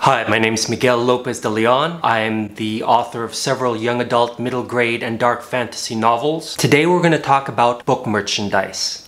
Hi, my name is Miguel Lopez de Leon. I'm the author of several young adult, middle grade, and dark fantasy novels. Today we're going to talk about book merchandise.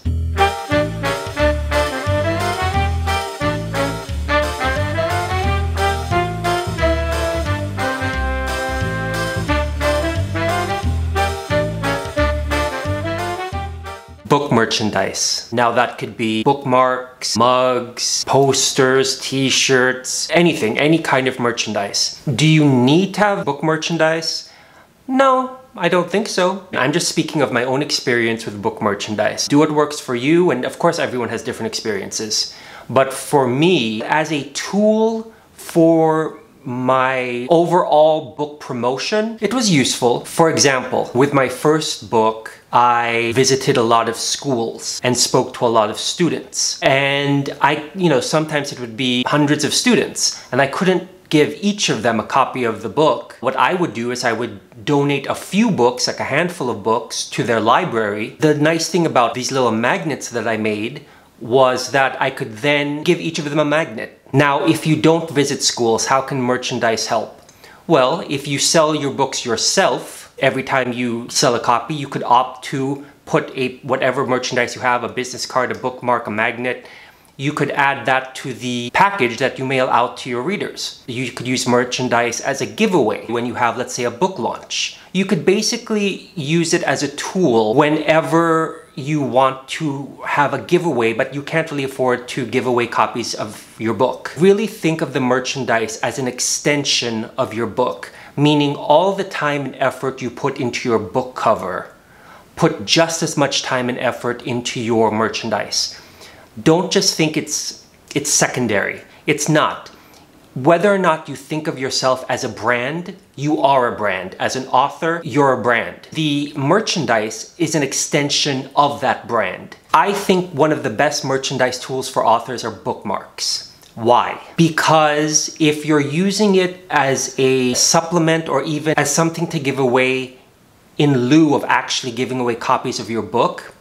Book merchandise. Now that could be bookmarks, mugs, posters, t-shirts, anything, any kind of merchandise. Do you need to have book merchandise? No, I don't think so. I'm just speaking of my own experience with book merchandise. Do what works for you, and of course everyone has different experiences. But for me, as a tool for my overall book promotion, it was useful. For example, with my first book, I visited a lot of schools and spoke to a lot of students. And sometimes it would be hundreds of students, and I couldn't give each of them a copy of the book. What I would do is I would donate a few books, like a handful of books, to their library. The nice thing about these little magnets that I made was that I could then give each of them a magnet. Now, if you don't visit schools, how can merchandise help? Well, if you sell your books yourself, every time you sell a copy, you could opt to put whatever merchandise you have, a business card, a bookmark, a magnet. You could add that to the package that you mail out to your readers. You could use merchandise as a giveaway when you have, let's say, a book launch. You could basically use it as a tool whenever you want to have a giveaway, but you can't really afford to give away copies of your book. Really think of the merchandise as an extension of your book, meaning all the time and effort you put into your book cover, put just as much time and effort into your merchandise. Don't just think it's secondary. It's not. Whether or not you think of yourself as a brand, you are a brand. As an author, you're a brand. The merchandise is an extension of that brand. I think one of the best merchandise tools for authors are bookmarks. Why? Because if you're using it as a supplement or even as something to give away in lieu of actually giving away copies of your book,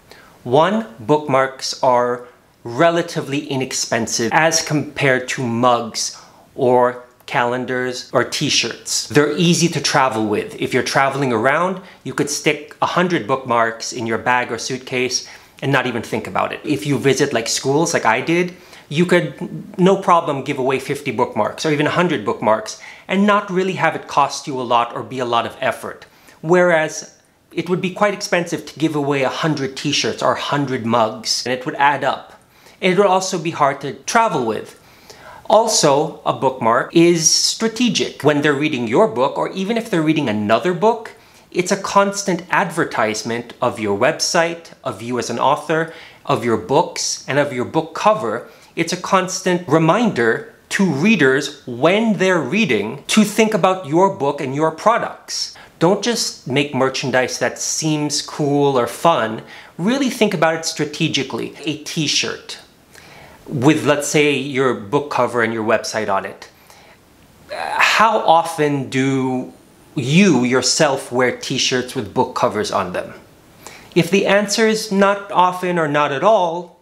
one, bookmarks are relatively inexpensive as compared to mugs or calendars or t-shirts. They're easy to travel with. If you're traveling around, you could stick 100 bookmarks in your bag or suitcase and not even think about it. If you visit like schools like I did, you could no problem give away 50 bookmarks or even 100 bookmarks and not really have it cost you a lot or be a lot of effort. Whereas it would be quite expensive to give away 100 t-shirts or 100 mugs, and it would add up. And it would also be hard to travel with. Also, a bookmark is strategic. When they're reading your book, or even if they're reading another book, it's a constant advertisement of your website, of you as an author, of your books, and of your book cover. It's a constant reminder to readers when they're reading to think about your book and your products. Don't just make merchandise that seems cool or fun. Really think about it strategically. A t-shirt with, let's say, your book cover and your website on it. How often do you yourself wear t-shirts with book covers on them? If the answer is not often or not at all,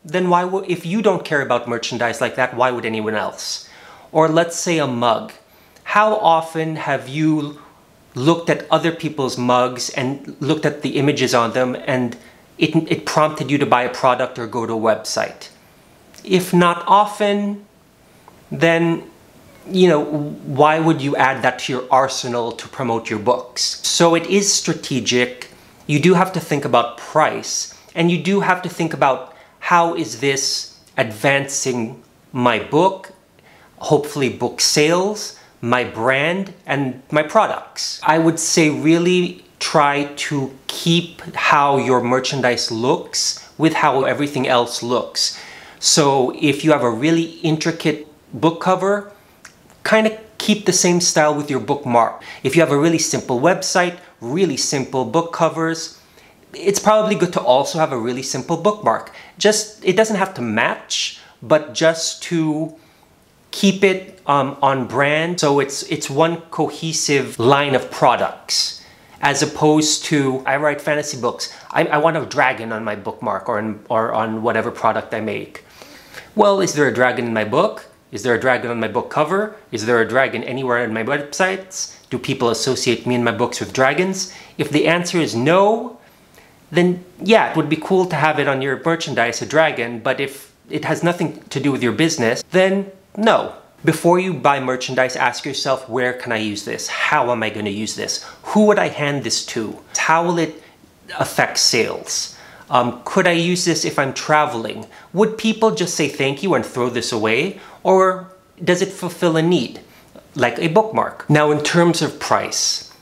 then why would, if you don't care about merchandise like that, why would anyone else? Or let's say a mug. How often have you looked at other people's mugs and looked at the images on them and it prompted you to buy a product or go to a website? If not often, then, why would you add that to your arsenal to promote your books? So it is strategic. You do have to think about price, and you do have to think about how is this advancing my book, hopefully book sales, my brand, and my products. I would say really try to keep how your merchandise looks with how everything else looks. So if you have a really intricate book cover, kind of keep the same style with your bookmark. If you have a really simple website, really simple book covers, it's probably good to also have a really simple bookmark. It doesn't have to match, but just to keep it on brand, so it's one cohesive line of products, as opposed to, I write fantasy books, I want a dragon on my bookmark or on whatever product I make. Well, is there a dragon in my book? Is there a dragon on my book cover? Is there a dragon anywhere on my websites? Do people associate me and my books with dragons? If the answer is no, then yeah, it would be cool to have it on your merchandise, a dragon, but if it has nothing to do with your business, then no. Before you buy merchandise, ask yourself, where can I use this? How am I going to use this? Who would I hand this to? How will it affect sales? Could I use this if I'm traveling? Would people just say thank you and throw this away? Or does it fulfill a need, like a bookmark? Now, in terms of price,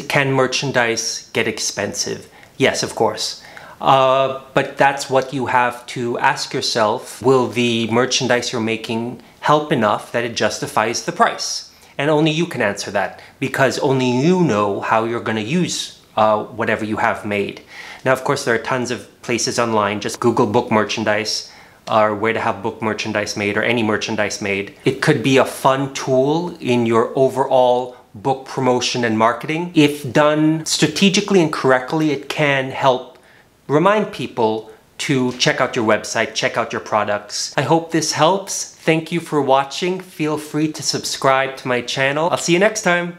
can merchandise get expensive? Yes, of course. But that's what you have to ask yourself. Will the merchandise you're making help enough that it justifies the price? And only you can answer that, because only you know how you're going to use whatever you have made. Now, of course, there are tons of places online. Just Google book merchandise or where to have book merchandise made or any merchandise made. It could be a fun tool in your overall book promotion and marketing. If done strategically and correctly, it can help remind people to check out your website, check out your products. I hope this helps. Thank you for watching. Feel free to subscribe to my channel. I'll see you next time.